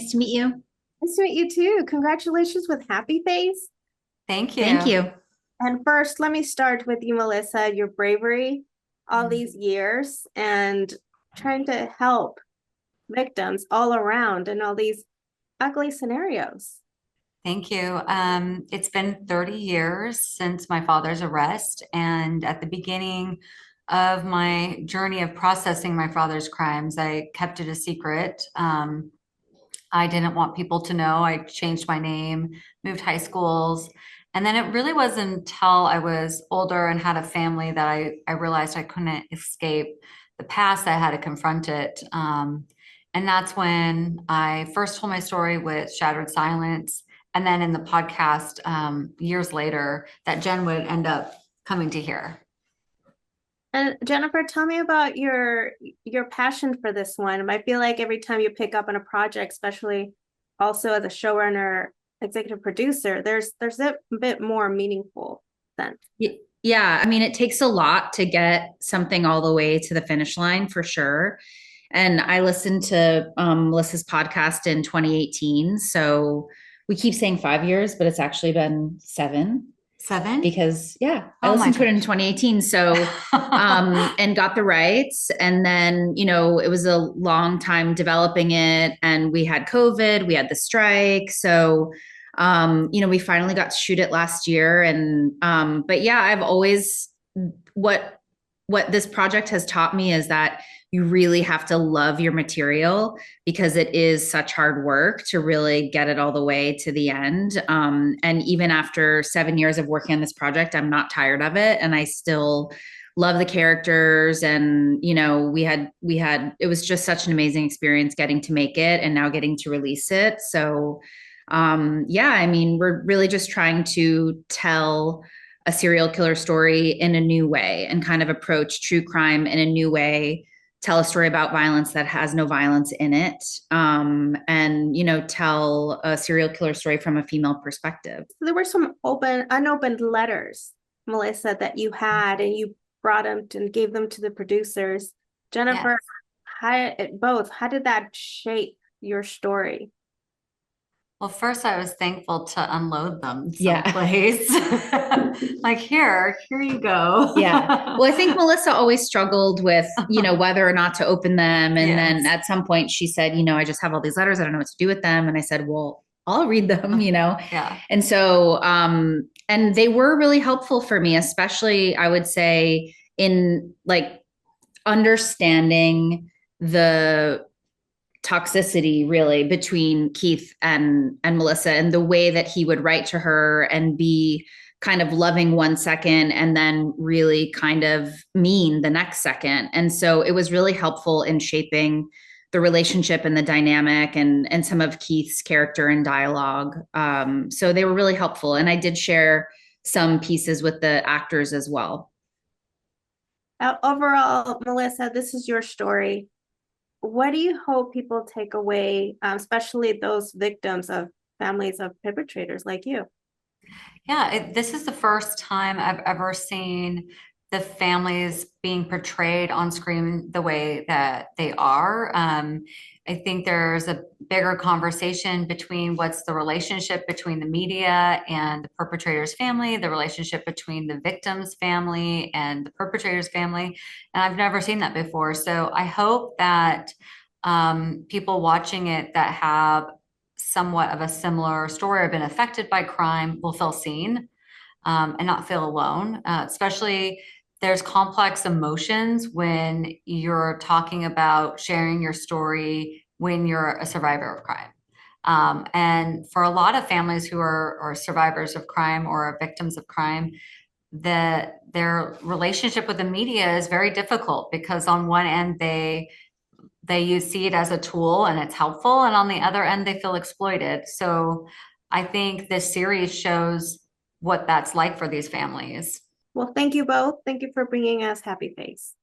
Nice to meet you. Nice to meet you too. Congratulations with Happy Face. Thank Thank you. you. And first, let me start with you, Melissa, your bravery all these years and trying to help victims all around in all these ugly scenarios. Thank you. It's been 30 years since my father's arrest, and at the beginning of my journey of processing my father's crimes, I kept it a secret. I didn't want people to know. I changed my name, moved high schools. And then it really wasn't until I was older and had a family that I realized I couldn't escape the past. I had to confront it. And that's when I first told my story with Shattered Silence. And then in the podcast years later, that Jen would end up coming to hear. And Jennifer, tell me about your passion for this one. I feel like every time you pick up on a project, especially also as a showrunner, executive producer, there's a bit more meaningful sense. Yeah, I mean, it takes a lot to get something all the way to the finish line for sure. And I listened to Melissa's podcast in 2018. So we keep saying 5 years, but it's actually been seven. 7? Because I Oh my listened to it in gosh. 2018. So and got the rights. And then, it was a long time developing it. And we had COVID, we had the strike. So we finally got to shoot it last year. And but yeah, I've always what this project has taught me is that you really have to love your material because it is such hard work to really get it all the way to the end. And even after 7 years of working on this project, I'm not tired of it. And I still love the characters. And, it was just such an amazing experience getting to make it and now getting to release it. So, I mean, we're really just trying to tell a serial killer story in a new way and kind of approach true crime in a new way, tell a story about violence that has no violence in it, and tell a serial killer story from a female perspective. There were some unopened letters, Melissa, that you had, and you brought them and gave them to the producers. Jennifer, how did that shape your story? Well, first I was thankful to unload them Yeah. someplace. Like here you go. Yeah. Well, I think Melissa always struggled with, whether or not to open them. And then Yes. at some point she said, I just have all these letters. I don't know what to do with them. And I said, well, I'll read them, Yeah. And so, and they were really helpful for me, especially I would say in like understanding the toxicity really between Keith and Melissa and the way that he would write to her and be kind of loving 1 second and then really kind of mean the next second. And so it was really helpful in shaping the relationship and the dynamic and some of Keith's character and dialogue. So they were really helpful. And I did share some pieces with the actors as well. Overall, Melissa, this is your story. What do you hope people take away, especially those victims of families of perpetrators like you? Yeah, this is the first time I've ever seen the families being portrayed on screen the way that they are. I think there's a bigger conversation between what's the relationship between the media and the perpetrator's family, the relationship between the victim's family and the perpetrator's family. And I've never seen that before. So I hope that people watching it that have somewhat of a similar story or been affected by crime will feel seen and not feel alone. Especially there's complex emotions when you're talking about sharing your story when you're a survivor of crime. And for a lot of families who are survivors of crime or are victims of crime, their relationship with the media is very difficult because on one end they see it as a tool and it's helpful, and on the other end they feel exploited. So I think this series shows what that's like for these families. Well, thank you both. Thank you for bringing us Happy Face.